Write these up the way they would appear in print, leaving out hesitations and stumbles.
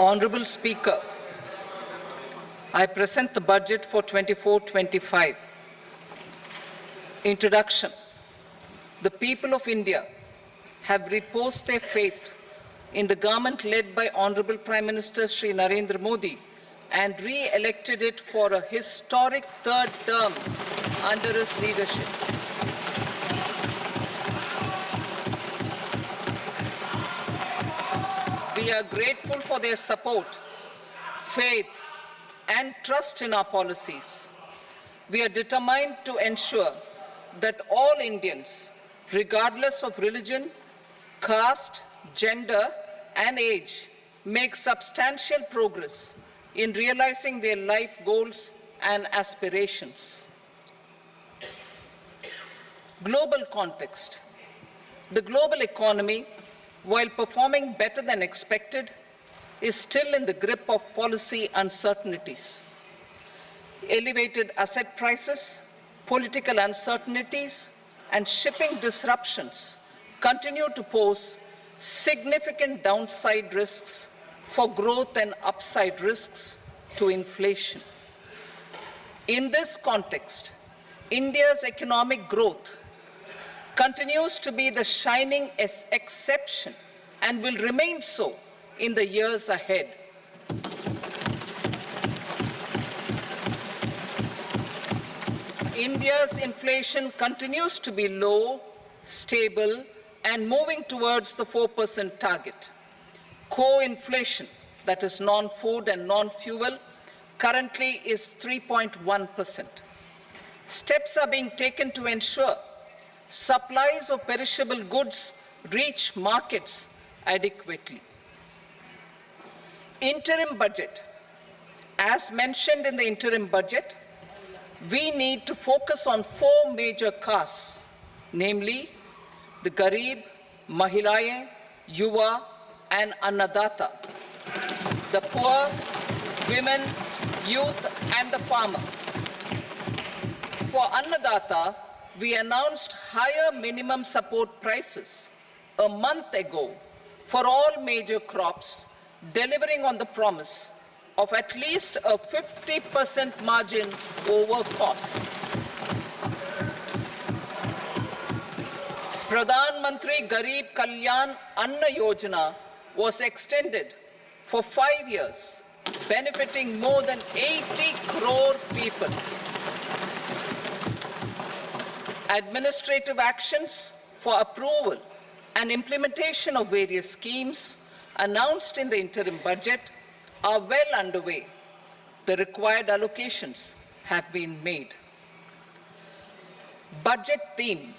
Honorable Speaker, I present the budget for 24-25. Introduction. The people of India have reposed their faith in the government led by Honorable Prime Minister Shri Narendra Modi and re-elected it for a historic third term under his leadership. We are grateful for their support, faith, and trust in our policies. We are determined to ensure that all Indians, regardless of religion, caste, gender, and age, make substantial progress in realizing their life goals and aspirations. Global context. The global economy, while performing better than expected, is still in the grip of policy uncertainties. Elevated asset prices, political uncertainties, and shipping disruptions continue to pose significant downside risks for growth and upside risks to inflation. In this context, India's economic growth continues to be the shining exception and will remain so in the years ahead. India's inflation continues to be low, stable, and moving towards the 4% target. Core inflation, that is non-food and non-fuel, currently is 3.1%. Steps are being taken to ensure supplies of perishable goods reach markets adequately. Interim budget. As mentioned in the interim budget, we need to focus on four major castes, namely the Garib, Mahilaye, Yuva, and Annadata, the poor, women, youth, and the farmer. For Annadata, we announced higher minimum support prices a month ago for all major crops, delivering on the promise of at least a 50% margin over costs. Pradhan Mantri Garib Kalyan Anna Yojana was extended for 5 years, benefiting more than 80 crore people. Administrative actions for approval and implementation of various schemes announced in the interim budget are well underway. The required allocations have been made. Budget theme.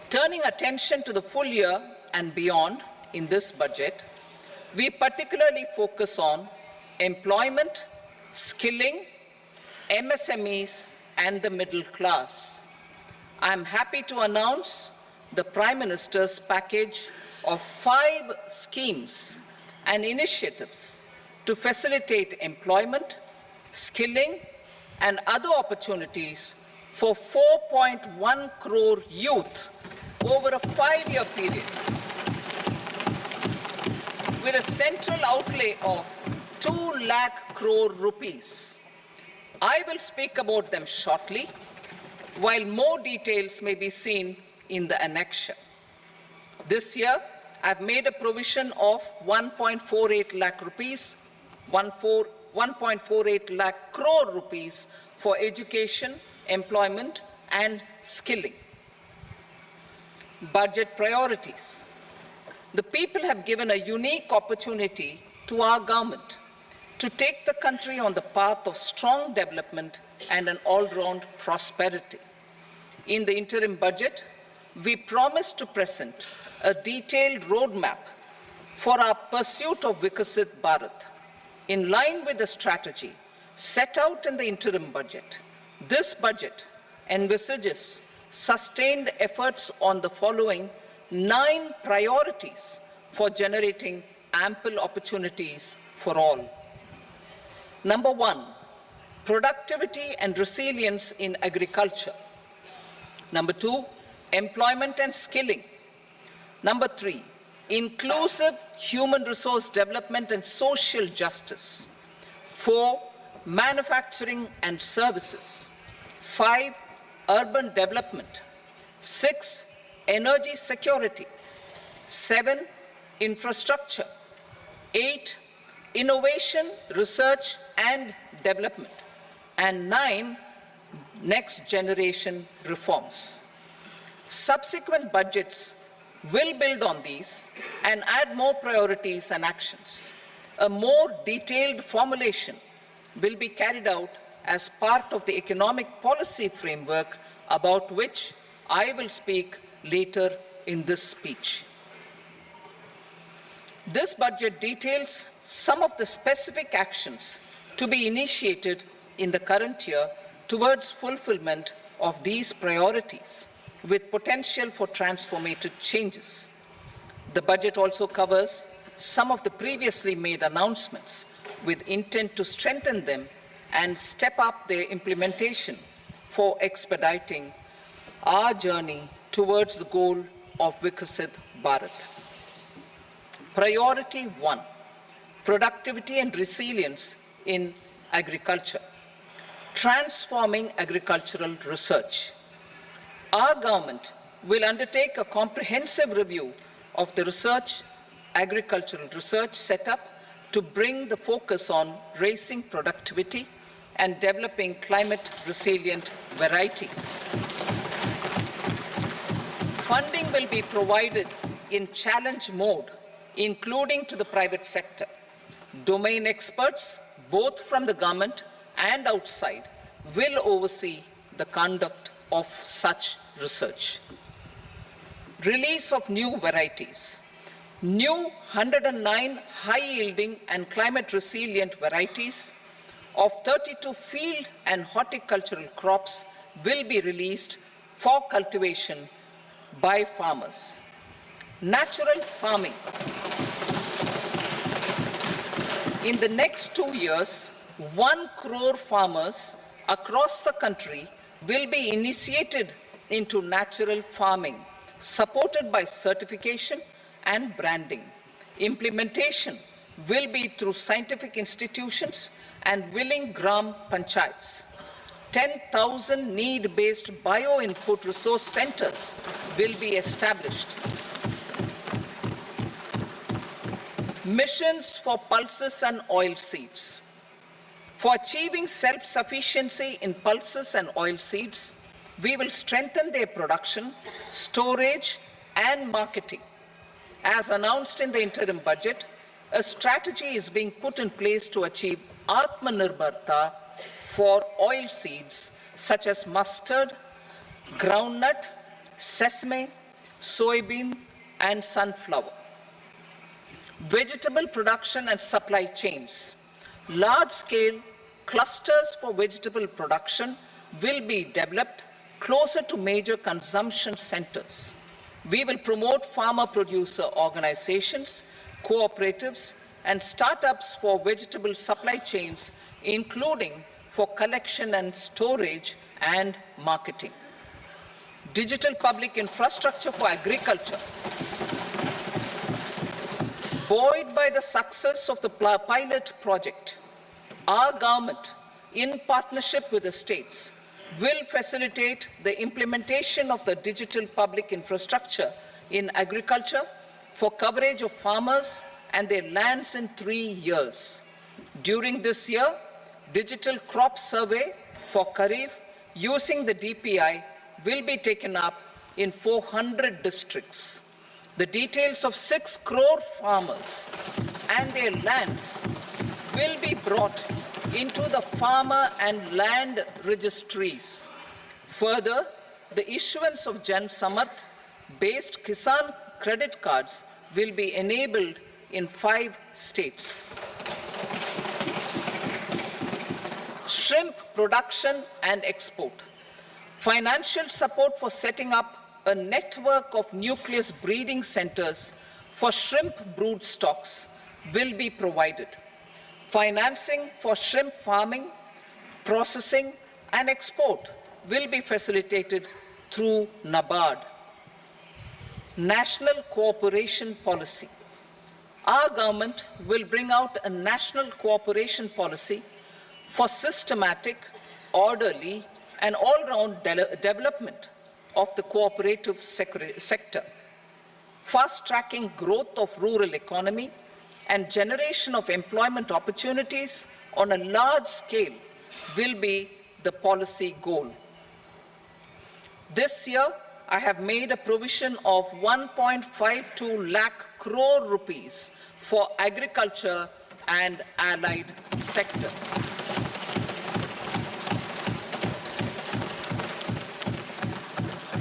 Turning attention to the full year and beyond in this budget, we particularly focus on employment, skilling, MSMEs, and the middle class. I am happy to announce the Prime Minister's package of 5 schemes and initiatives to facilitate employment, skilling, and other opportunities for 4.1 crore youth over a 5-year period, with a central outlay of 2 lakh crore rupees. I will speak about them shortly, while more details may be seen in the annexure. This year, I've made a provision of 1.48 lakh rupees, 1.48 lakh crore rupees for education, employment, and skilling. Budget priorities. The people have given a unique opportunity to our government to take the country on the path of strong development and an all-round prosperity. In the interim budget, we promise to present a detailed roadmap for our pursuit of Vikasit Bharat. In line with the strategy set out in the interim budget, this budget envisages sustained efforts on the following 9 priorities for generating ample opportunities for all. Number 1, productivity and resilience in agriculture. Number 2, employment and skilling. Number 3, inclusive human resource development and social justice. 4, manufacturing and services. 5, urban development. 6, energy security. 7, infrastructure. 8, innovation, research and development. And 9, next generation reforms. Subsequent budgets will build on these and add more priorities and actions. A more detailed formulation will be carried out as part of the economic policy framework about which I will speak later in this speech. This budget details some of the specific actions to be initiated in the current year towards fulfillment of these priorities, with potential for transformative changes. The budget also covers some of the previously made announcements with intent to strengthen them and step up their implementation for expediting our journey towards the goal of Viksit Bharat. Priority 1, productivity and resilience in agriculture. Transforming agricultural research. Our government will undertake a comprehensive review of the agricultural research setup to bring the focus on raising productivity and developing climate-resilient varieties. Funding will be provided in challenge mode, including to the private sector. Domain experts, both from the government and outside, will oversee the conduct of such research. Release of new varieties. New 109 high-yielding and climate-resilient varieties of 32 field and horticultural crops will be released for cultivation by farmers. Natural farming. In the next 2 years, 1 crore farmers across the country will be initiated into natural farming, supported by certification and branding. Implementation will be through scientific institutions and willing gram panchayats. 10,000 need-based bio-input resource centers will be established. Missions for pulses and oilseeds. For achieving self-sufficiency in pulses and oilseeds, we will strengthen their production, storage, and marketing. As announced in the interim budget, a strategy is being put in place to achieve Atmanirbharta for oilseeds such as mustard, groundnut, sesame, soybean, and sunflower. Vegetable production and supply chains. Large-scale clusters for vegetable production will be developed closer to major consumption centers. We will promote farmer-producer organizations, cooperatives, and startups for vegetable supply chains, including for collection and storage and marketing. Digital public infrastructure for agriculture. Buoyed by the success of the pilot project, our government, in partnership with the states, will facilitate the implementation of the digital public infrastructure in agriculture for coverage of farmers and their lands in 3 years. During this year, digital crop survey for Kharif using the DPI will be taken up in 400 districts. The details of 6 crore farmers and their lands will be brought into the farmer and land registries. Further, the issuance of Jan Samarth-based Kisan credit cards will be enabled in 5 states. Shrimp production and export. Financial support for setting up a network of nucleus breeding centers for shrimp brood stocks will be provided. Financing for shrimp farming, processing, and export will be facilitated through NABARD. national cooperation policy. Our government will bring out a national cooperation policy for systematic, orderly, and all-round development of the cooperative sector, fast-tracking growth of rural economy and generation of employment opportunities on a large scale will be the policy goal. This year, I have made a provision of 1.52 lakh crore rupees for agriculture and allied sectors.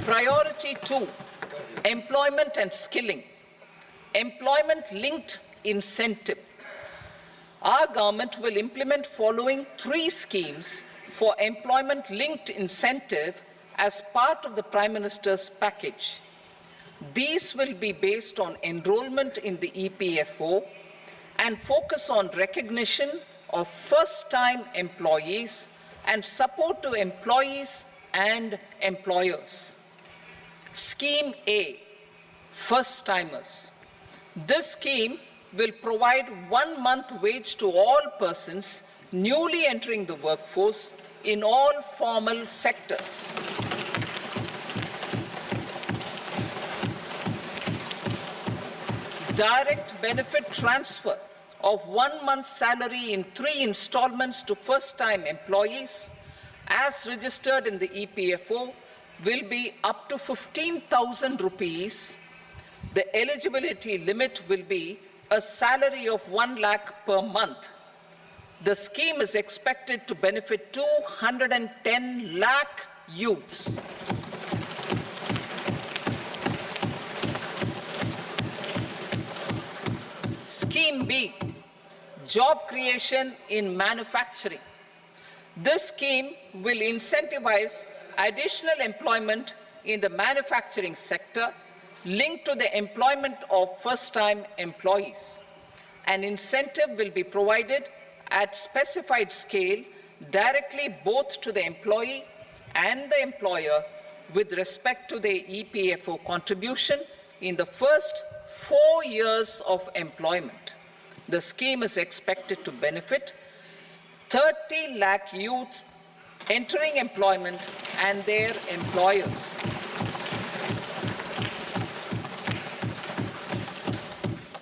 Priority 2, employment and skilling. Employment-linked incentive. Our government will implement following 3 schemes for employment-linked incentive as part of the Prime Minister's package. These will be based on enrollment in the EPFO and focus on recognition of first-time employees and support to employees and employers. Scheme A, first-timers. This scheme will provide 1 month wage to all persons newly entering the workforce in all formal sectors. Direct benefit transfer of 1 month's salary in 3 installments to first-time employees as registered in the EPFO will be up to 15,000 rupees. The eligibility limit will be a salary of 1 lakh per month. The scheme is expected to benefit 210 lakh youths. Scheme B, job creation in manufacturing. This scheme will incentivize additional employment in the manufacturing sector linked to the employment of first-time employees. An incentive will be provided at specified scale directly both to the employee and the employer with respect to the EPFO contribution in the first 4 years of employment. The scheme is expected to benefit 30 lakh youth entering employment and their employers.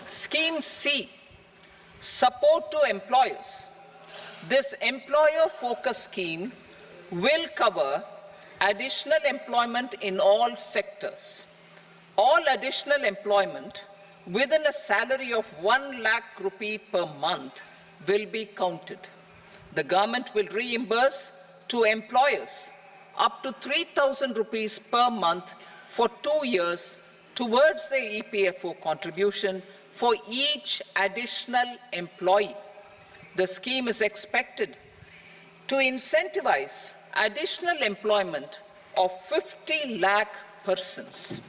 Scheme C, support to employers. This employer-focused scheme will cover additional employment in all sectors. All additional employment within a salary of 1 lakh rupee per month will be counted. The government will reimburse to employers up to 3,000 rupees per month for 2 years towards the EPFO contribution for each additional employee. The scheme is expected to incentivize additional employment of 50 lakh persons.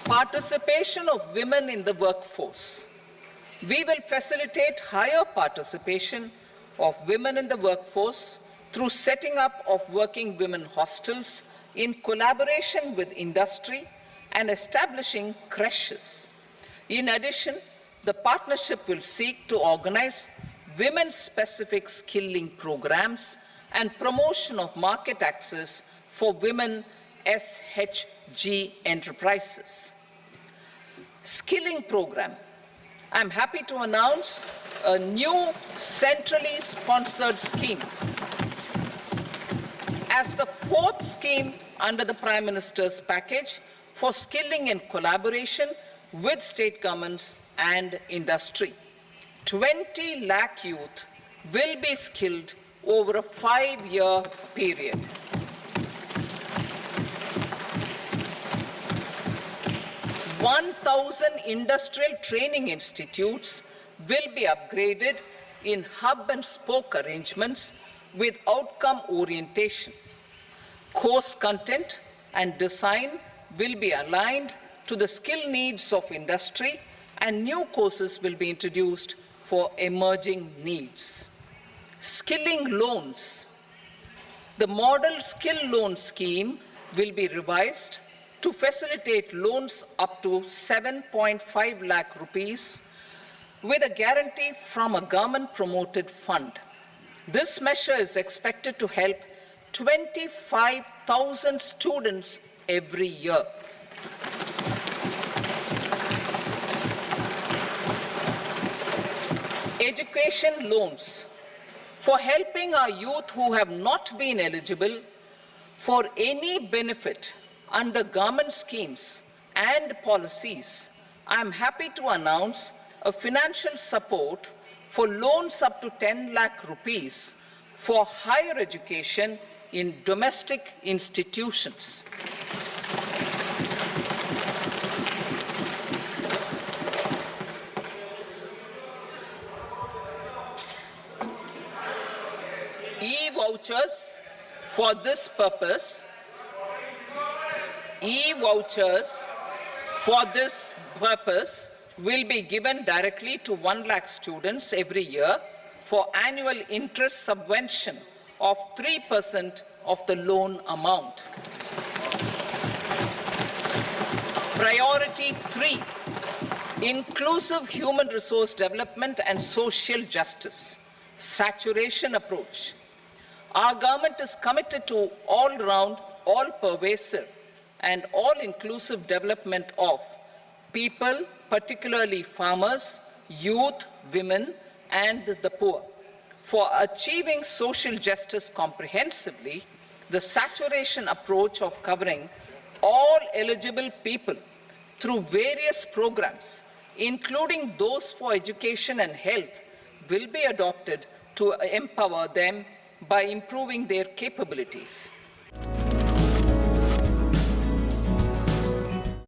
Participation of women in the workforce. We will facilitate higher participation of women in the workforce through setting up of working women hostels in collaboration with industry and establishing creches. In addition, the partnership will seek to organize women-specific skilling programs and promotion of market access for women SHG enterprises. Skilling program. I'm happy to announce a new centrally sponsored scheme as the 4th scheme under the Prime Minister's package for skilling in collaboration with state governments and industry. 20 lakh youth will be skilled over a 5-year period. (1,000 industrial training institutes will be upgraded in hub and spoke arrangements with outcome orientation. Course content and design will be aligned to the skill needs of industry, and new courses will be introduced for emerging needs. Skilling loans. The model skill loan scheme will be revised to facilitate loans up to 7.5 lakh rupees with a guarantee from a government-promoted fund. This measure is expected to help 25,000 students every year. Education loans for helping our youth who have not been eligible for any benefit under government schemes and policies. I am happy to announce a financial support for loans up to 10 lakh rupees for higher education in domestic institutions. E-vouchers for this purpose will be given directly to 1 lakh students every year for annual interest subvention of 3% of the loan amount. Priority 3, inclusive human resource development and social justice, saturation approach. Our government is committed to all-round, all-pervasive and all-inclusive development of people, particularly farmers, youth, women, and the poor. For achieving social justice comprehensively, the saturation approach of covering all eligible people through various programs, including those for education and health, will be adopted to empower them by improving their capabilities.